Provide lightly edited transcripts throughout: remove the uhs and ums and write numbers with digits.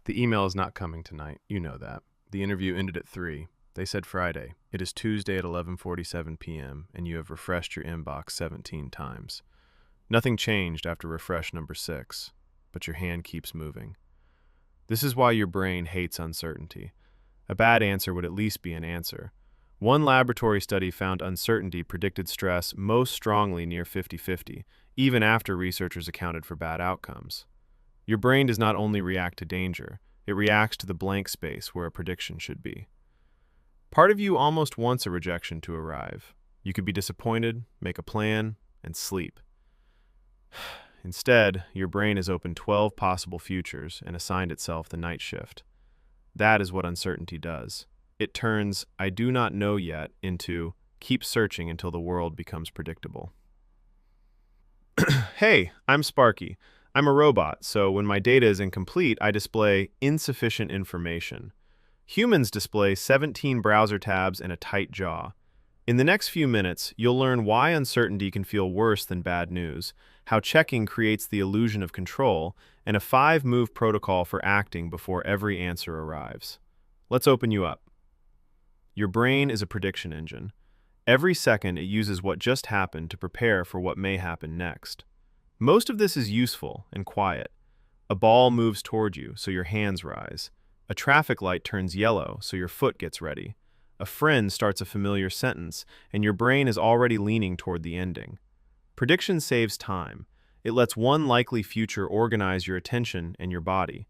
The email is not coming tonight. You know that. The interview ended at 3. They said Friday. It is Tuesday at 11:47 p.m., and you have refreshed your inbox 17 times. Nothing changed after refresh number 6, but your hand keeps moving. This is why your brain hates uncertainty. A bad answer would at least be an answer. One laboratory study found uncertainty predicted stress most strongly near 50-50, even after researchers accounted for bad outcomes. Your brain does not only react to danger, it reacts to the blank space where a prediction should be. Part of you almost wants a rejection to arrive. You could be disappointed, make a plan, and sleep. Instead, your brain has opened 12 possible futures and assigned itself the night shift. That is what uncertainty does. It turns "I do not know yet" into "keep searching until the world becomes predictable." Hey, I'm Sparky. I'm a robot, so when my data is incomplete, I display insufficient information. Humans display 17 browser tabs and a tight jaw. In the next few minutes, you'll learn why uncertainty can feel worse than bad news, how checking creates the illusion of control, and a 5-move protocol for acting before every answer arrives. Let's open you up. Your brain is a prediction engine. Every second, it uses what just happened to prepare for what may happen next. Most of this is useful and quiet. A ball moves toward you, so your hands rise. A traffic light turns yellow, so your foot gets ready. A friend starts a familiar sentence, and your brain is already leaning toward the ending. Prediction saves time. It lets one likely future organize your attention and your body.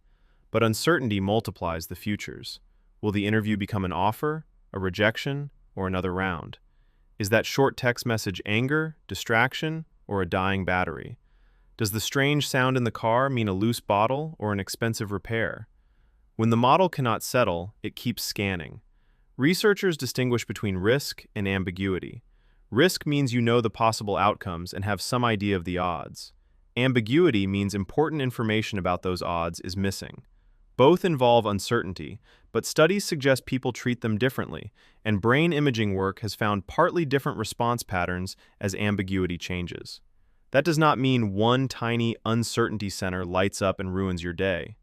But uncertainty multiplies the futures. Will the interview become an offer, a rejection, or another round? Is that short text message anger, distraction, or a dying battery? Does the strange sound in the car mean a loose bottle or an expensive repair? When the model cannot settle, it keeps scanning. Researchers distinguish between risk and ambiguity. Risk means you know the possible outcomes and have some idea of the odds. Ambiguity means important information about those odds is missing. Both involve uncertainty, but studies suggest people treat them differently, and brain imaging work has found partly different response patterns as ambiguity changes. That does not mean one tiny uncertainty center lights up and ruins your day.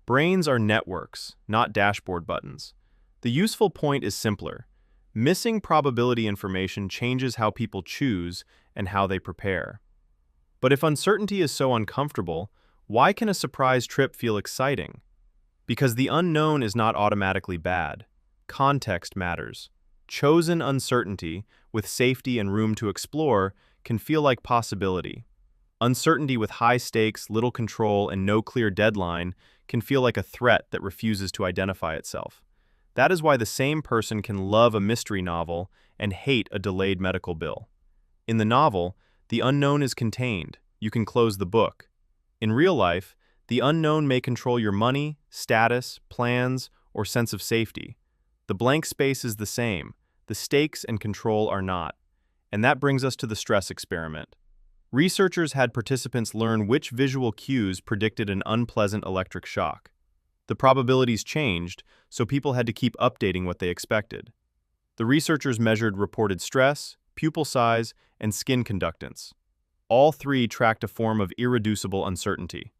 Brains are networks, not dashboard buttons. The useful point is simpler. Missing probability information changes how people choose and how they prepare. But if uncertainty is so uncomfortable, why can a surprise trip feel exciting? Because the unknown is not automatically bad. Context matters. Chosen uncertainty, with safety and room to explore, can feel like possibility. Uncertainty with high stakes, little control, and no clear deadline can feel like a threat that refuses to identify itself. That is why the same person can love a mystery novel and hate a delayed medical bill. In the novel, the unknown is contained. You can close the book. In real life, the unknown may control your money, status, plans, or sense of safety. The blank space is the same. The stakes and control are not. And that brings us to the stress experiment. Researchers had participants learn which visual cues predicted an unpleasant electric shock. The probabilities changed, so people had to keep updating what they expected. The researchers measured reported stress, pupil size, and skin conductance. All three tracked a form of irreducible uncertainty.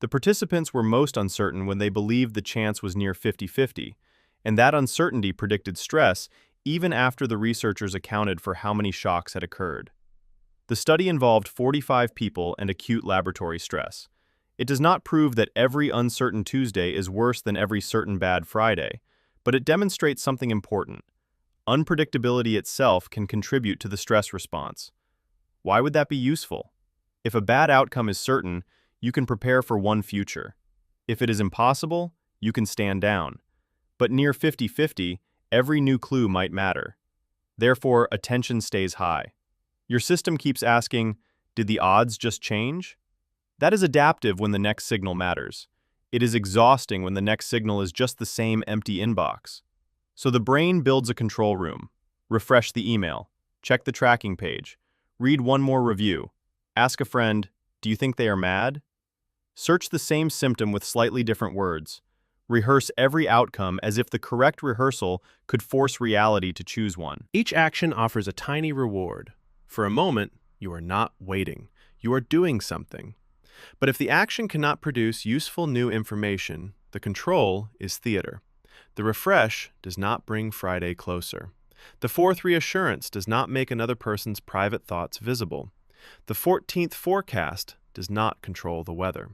The participants were most uncertain when they believed the chance was near 50-50, and that uncertainty predicted stress even after the researchers accounted for how many shocks had occurred. The study involved 45 people and acute laboratory stress. It does not prove that every uncertain Tuesday is worse than every certain bad Friday, but it demonstrates something important. Unpredictability itself can contribute to the stress response. Why would that be useful? If a bad outcome is certain, you can prepare for one future. If it is impossible, you can stand down. But near 50-50, every new clue might matter. Therefore, attention stays high. Your system keeps asking, did the odds just change? That is adaptive when the next signal matters. It is exhausting when the next signal is just the same empty inbox. So the brain builds a control room. Refresh the email. Check the tracking page. Read one more review. Ask a friend, do you think they are mad? Search the same symptom with slightly different words. Rehearse every outcome as if the correct rehearsal could force reality to choose one. Each action offers a tiny reward. For a moment, you are not waiting. You are doing something. But if the action cannot produce useful new information, The control is theater. The refresh does not bring Friday closer. The fourth reassurance does not make another person's private thoughts visible. The 14th forecast does not control the weather.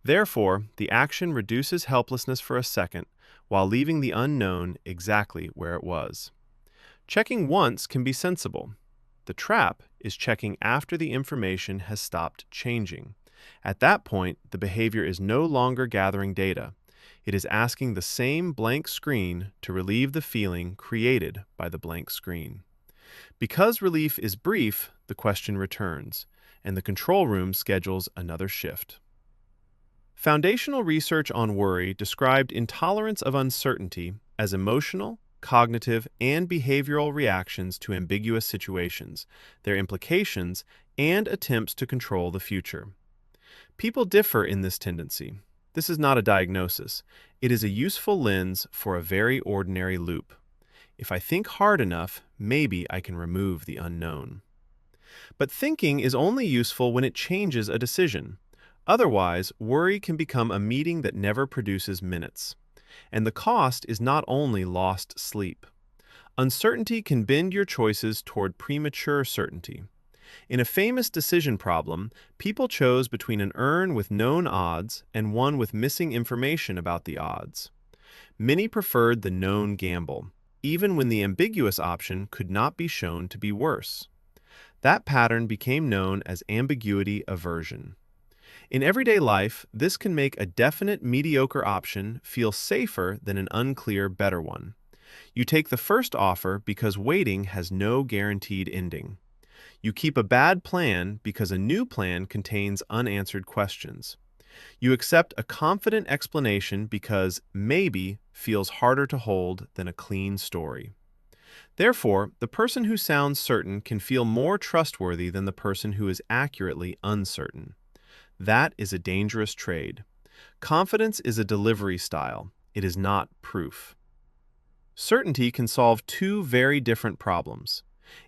Therefore, the action reduces helplessness for a second while leaving the unknown exactly where it was. Checking once can be sensible. The trap is checking after the information has stopped changing. At that point, the behavior is no longer gathering data. It is asking the same blank screen to relieve the feeling created by the blank screen. Because relief is brief, the question returns, and the control room schedules another shift. Foundational research on worry described intolerance of uncertainty as emotional, cognitive, and behavioral reactions to ambiguous situations, their implications, and attempts to control the future. People differ in this tendency. This is not a diagnosis. It is a useful lens for a very ordinary loop. If I think hard enough, maybe I can remove the unknown. But thinking is only useful when it changes a decision. Otherwise, worry can become a meeting that never produces minutes. And the cost is not only lost sleep. Uncertainty can bend your choices toward premature certainty. In a famous decision problem, people chose between an urn with known odds and one with missing information about the odds. Many preferred the known gamble, even when the ambiguous option could not be shown to be worse. That pattern became known as ambiguity aversion. In everyday life, this can make a definite mediocre option feel safer than an unclear better one. You take the first offer because waiting has no guaranteed ending. You keep a bad plan because a new plan contains unanswered questions. You accept a confident explanation because maybe feels harder to hold than a clean story. Therefore, the person who sounds certain can feel more trustworthy than the person who is accurately uncertain. That is a dangerous trade. Confidence is a delivery style. It is not proof. Certainty can solve two very different problems.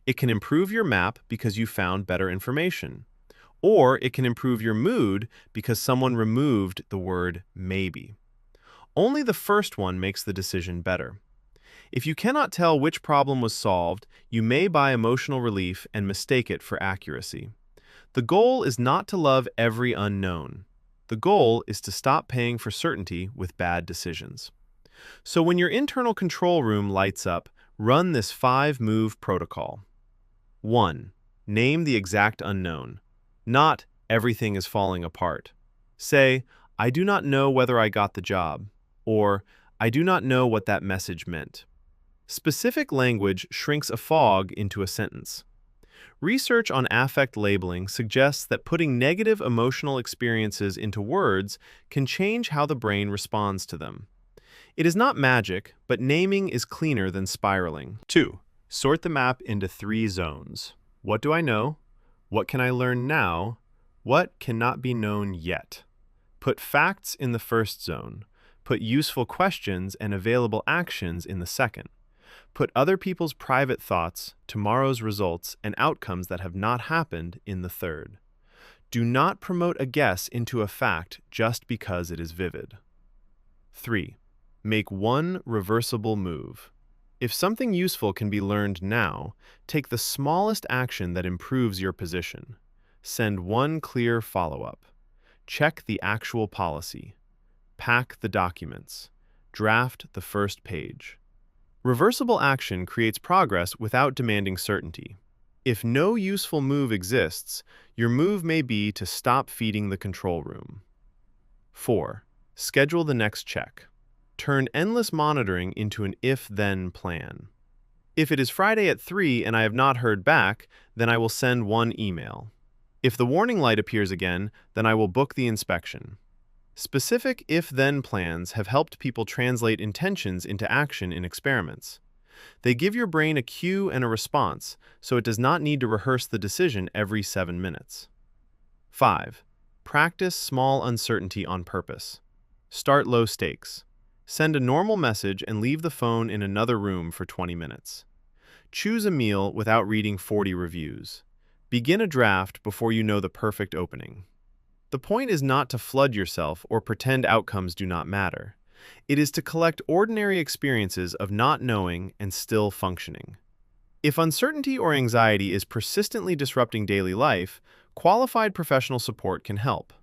It can improve your map because you found better information. Or it can improve your mood because someone removed the word maybe. Only the first one makes the decision better. If you cannot tell which problem was solved, you may buy emotional relief and mistake it for accuracy. The goal is not to love every unknown. The goal is to stop paying for certainty with bad decisions. So when your internal control room lights up, run this 5-move protocol. 1. Name the exact unknown. Not, everything is falling apart. Say, I do not know whether I got the job, or I do not know what that message meant. Specific language shrinks a fog into a sentence. Research on affect labeling suggests that putting negative emotional experiences into words can change how the brain responds to them. It is not magic, but naming is cleaner than spiraling. 2. Sort the map into 3 zones. What do I know? What can I learn now? What cannot be known yet? Put facts in the first zone. Put useful questions and available actions in the second. Put other people's private thoughts, tomorrow's results, and outcomes that have not happened in the third. Do not promote a guess into a fact just because it is vivid. 3. Make one reversible move. If something useful can be learned now, take the smallest action that improves your position. Send one clear follow-up. Check the actual policy. Pack the documents. Draft the first page. Reversible action creates progress without demanding certainty. If no useful move exists, your move may be to stop feeding the control room. 4. Schedule the next check. Turn endless monitoring into an if-then plan. If it is Friday at 3 and I have not heard back, then I will send one email. If the warning light appears again, then I will book the inspection. Specific if-then plans have helped people translate intentions into action in experiments. They give your brain a cue and a response, so it does not need to rehearse the decision every 7 minutes. 5. Practice small uncertainty on purpose. Start low stakes. Send a normal message and leave the phone in another room for 20 minutes. Choose a meal without reading 40 reviews. Begin a draft before you know the perfect opening. The point is not to flood yourself or pretend outcomes do not matter. It is to collect ordinary experiences of not knowing and still functioning. If uncertainty or anxiety is persistently disrupting daily life, qualified professional support can help.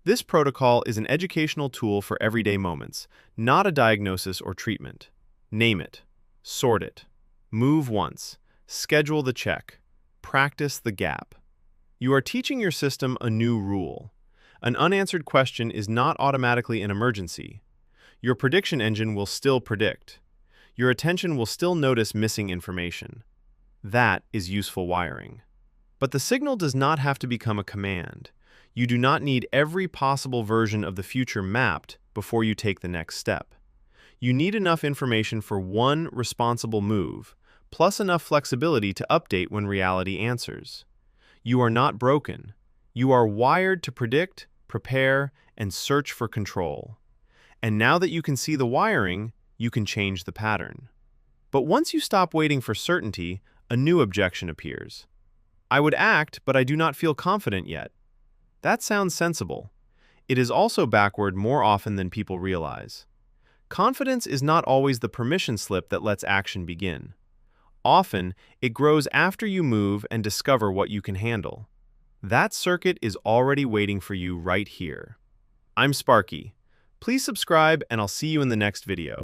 This protocol is an educational tool for everyday moments, not a diagnosis or treatment. Name it, sort it, move once, schedule the check, practice the gap. You are teaching your system a new rule. An unanswered question is not automatically an emergency. Your prediction engine will still predict. Your attention will still notice missing information. That is useful wiring. But the signal does not have to become a command. You do not need every possible version of the future mapped before you take the next step. You need enough information for one responsible move, plus enough flexibility to update when reality answers. You are not broken. You are wired to predict, prepare, and search for control. And now that you can see the wiring, you can change the pattern. But once you stop waiting for certainty, a new objection appears. I would act, but I do not feel confident yet. That sounds sensible. It is also backward more often than people realize. Confidence is not always the permission slip that lets action begin. Often, it grows after you move and discover what you can handle. That circuit is already waiting for you right here. I'm Sparky. Please subscribe and I'll see you in the next video.